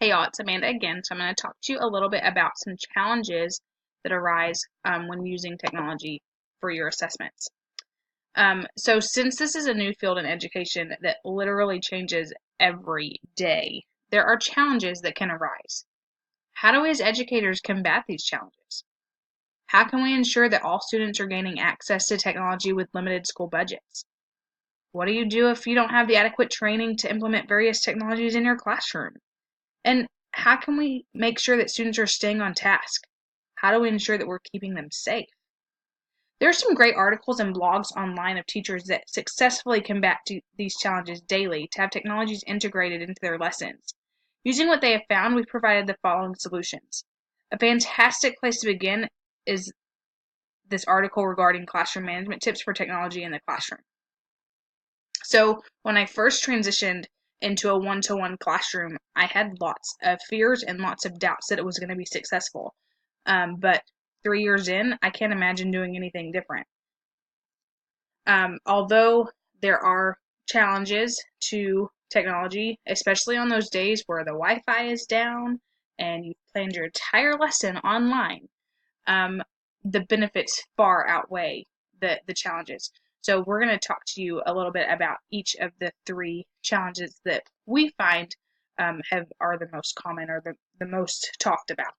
Hey y'all, it's Amanda again. So I'm going to talk to you a little bit about some challenges that arise when using technology for your assessments. So since this is a new field in education that literally changes every day, there are challenges that can arise. How do we as educators combat these challenges? How can we ensure that all students are gaining access to technology with limited school budgets? What do you do if you don't have the adequate training to implement various technologies in your classroom? And how can we make sure that students are staying on task? How do we ensure that we're keeping them safe? There are some great articles and blogs online of teachers that successfully combat these challenges daily to have technologies integrated into their lessons. Using what they have found, we've provided the following solutions. A fantastic place to begin is this article regarding classroom management tips for technology in the classroom. So when I first transitioned into a one-to-one classroom, I had lots of fears and lots of doubts that it was going to be successful. But 3 years in, I can't imagine doing anything different. Although there are challenges to technology, especially on those days where the Wi-Fi is down and you've planned your entire lesson online, um, the benefits far outweigh the challenges. So we're going to talk to you a little bit about each of the three challenges that we find are the most common or the most talked about.